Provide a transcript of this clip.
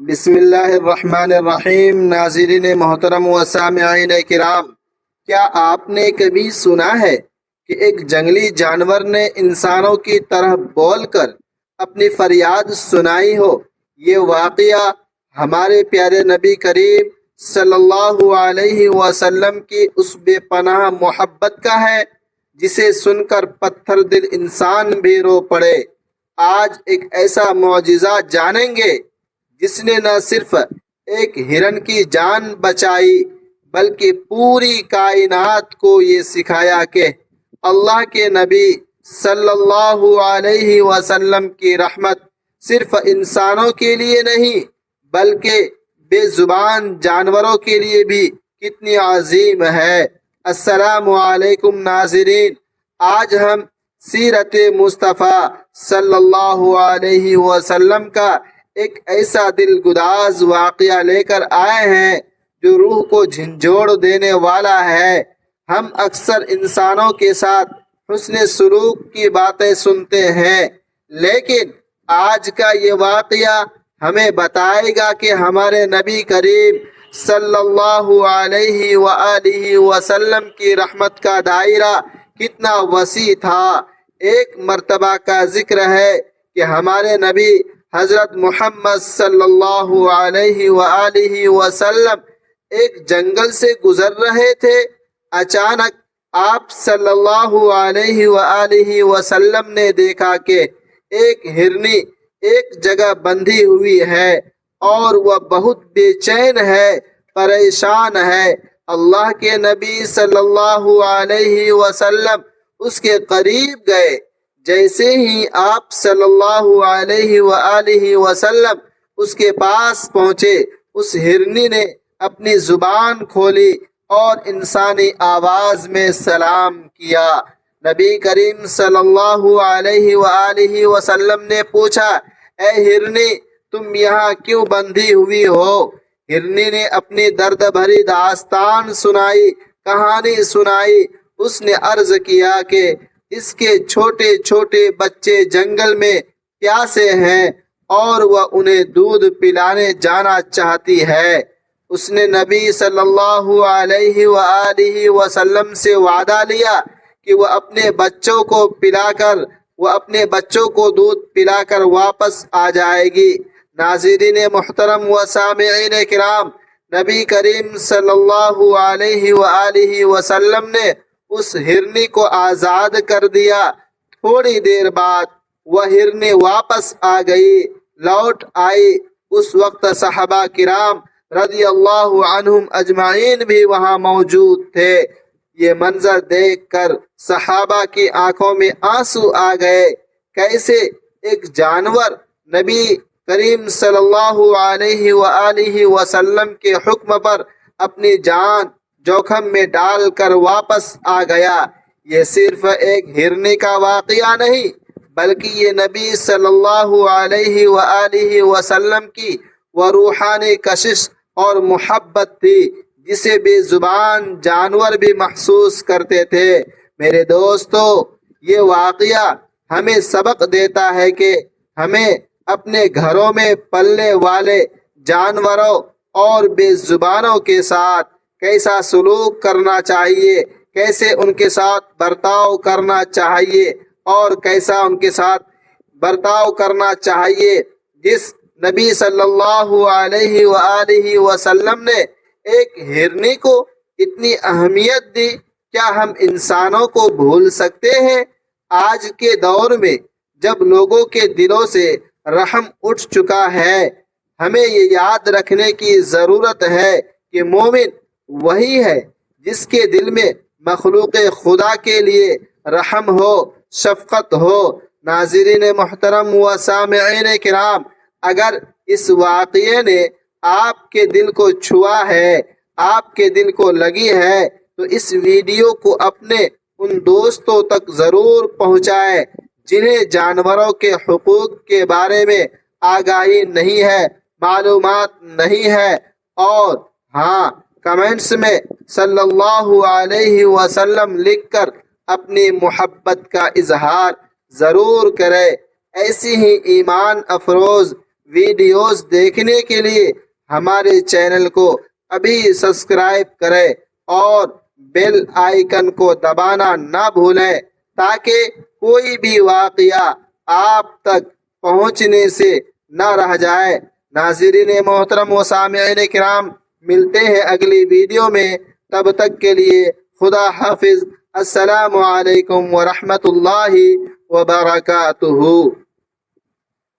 بسم اللہ الرحمن الرحیم۔ ناظرین محترم و سامعین کرام، کیا آپ نے کبھی سنا ہے کہ ایک جنگلی جانور نے انسانوں کی طرح بول کر اپنی فریاد سنائی ہو؟ یہ واقعہ ہمارے پیارے نبی کریم صلی اللہ علیہ وسلم کی اس بے پناہ محبت کا ہے جسے سن کر پتھر دل انسان بھی رو پڑے۔ آج ایک ایسا معجزہ جانیں گے جس نے نہ صرف ایک ہرن کی جان بچائی بلکہ پوری کائنات کو یہ سکھایا کہ اللہ کے نبی صلی اللہ علیہ وسلم کی رحمت صرف انسانوں کے لیے نہیں بلکہ بے زبان جانوروں کے لیے بھی کتنی عظیم ہے۔ السلام علیکم ناظرین، آج ہم سیرت مصطفیٰ صلی اللہ علیہ وسلم کا ایک ایسا دل گداز واقعہ لے کر آئے ہیں جو روح کو جھنجھوڑ دینے والا ہے۔ ہم اکثر انسانوں کے ساتھ حسن سلوک کی باتیں سنتے ہیں، لیکن آج کا یہ واقعہ ہمیں بتائے گا کہ ہمارے نبی کریم صلی اللہ علیہ وآلہ وسلم کی رحمت کا دائرہ کتنا وسیع تھا۔ ایک مرتبہ کا ذکر ہے کہ ہمارے نبی حضرت محمد صلی اللہ علیہ وآلہ وسلم ایک جنگل سے گزر رہے تھے۔ اچانک آپ صلی اللہ علیہ وآلہ وسلم نے دیکھا کہ ایک ہرنی ایک جگہ بندھی ہوئی ہے اور وہ بہت بے چین ہے، پریشان ہے۔ اللہ کے نبی صلی اللہ علیہ وسلم اس کے قریب گئے۔ جیسے ہی آپ صلی اللہ علیہ وآلہ وسلم اس کے پاس پہنچے، اس ہرنی نے اپنی زبان کھولی اور انسانی آواز میں سلام کیا۔ نبی کریم صلی اللہ علیہ وآلہ وسلم نے پوچھا، اے ہرنی، تم یہاں کیوں بندھی ہوئی ہو؟ ہرنی نے اپنی درد بھری داستان سنائی، کہانی سنائی۔ اس نے عرض کیا کہ اس کے چھوٹے چھوٹے بچے جنگل میں پیاسے ہیں اور وہ انہیں دودھ پلانے جانا چاہتی ہے۔ اس نے نبی صلی اللہ علیہ وآلہ وسلم سے وعدہ لیا کہ وہ اپنے بچوں کو دودھ پلا کر واپس آ جائے گی۔ ناظرین محترم و سامعین کرام، نبی کریم صلی اللہ علیہ وآلہ وسلم نے اس ہرنی کو آزاد کر دیا۔ تھوڑی دیر بعد وہ ہرنی واپس آ گئی، لوٹ آئی۔ اس وقت صحابہ کرام رضی اللہ عنہم اجمعین بھی وہاں موجود تھے۔ یہ منظر دیکھ کر صحابہ کی آنکھوں میں آنسو آ گئے۔ کیسے ایک جانور نبی کریم صلی اللہ علیہ وآلہ وسلم کے حکم پر اپنی جان جوخم میں ڈال کر واپس آ گیا۔ یہ صرف ایک ہرنی کا واقعہ نہیں بلکہ یہ نبی صلی اللہ علیہ وآلہ وسلم کی وہ روحانی کشش اور محبت تھی جسے بے زبان جانور بھی محسوس کرتے تھے۔ میرے دوستو، یہ واقعہ ہمیں سبق دیتا ہے کہ ہمیں اپنے گھروں میں پلنے والے جانوروں اور بے زبانوں کے ساتھ کیسا سلوک کرنا چاہیے، کیسے ان کے ساتھ برتاؤ کرنا چاہیے اور کیسا ان کے ساتھ برتاؤ کرنا چاہیے۔ جس نبی صلی اللہ علیہ وآلہ وسلم نے ایک ہرنی کو اتنی اہمیت دی، کیا ہم انسانوں کو بھول سکتے ہیں؟ آج کے دور میں جب لوگوں کے دلوں سے رحم اٹھ چکا ہے، ہمیں یہ یاد رکھنے کی ضرورت ہے کہ مومن وہی ہے جس کے دل میں مخلوق خدا کے لیے رحم ہو، شفقت ہو۔ ناظرین محترم و سامعین کرام، اگر اس واقعے نے آپ کے دل کو چھوا ہے، آپ کے دل کو لگی ہے، تو اس ویڈیو کو اپنے ان دوستوں تک ضرور پہنچائیں جنہیں جانوروں کے حقوق کے بارے میں آگاہی نہیں ہے، معلومات نہیں ہے۔ اور ہاں، کمنٹس میں صلی اللہ علیہ وسلم لکھ کر اپنی محبت کا اظہار ضرور کرے۔ ایسی ہی ایمان افروز ویڈیوز دیکھنے کے لیے ہمارے چینل کو ابھی سبسکرائب کریں اور بیل آئیکن کو دبانا نہ بھولیں تاکہ کوئی بھی واقعہ آپ تک پہنچنے سے نہ رہ جائے۔ ناظرین محترم و سامعین کرام، ملتے ہیں اگلی ویڈیو میں، تب تک کے لیے خدا حافظ۔ السلام علیکم ورحمۃ اللہ وبرکاتہ۔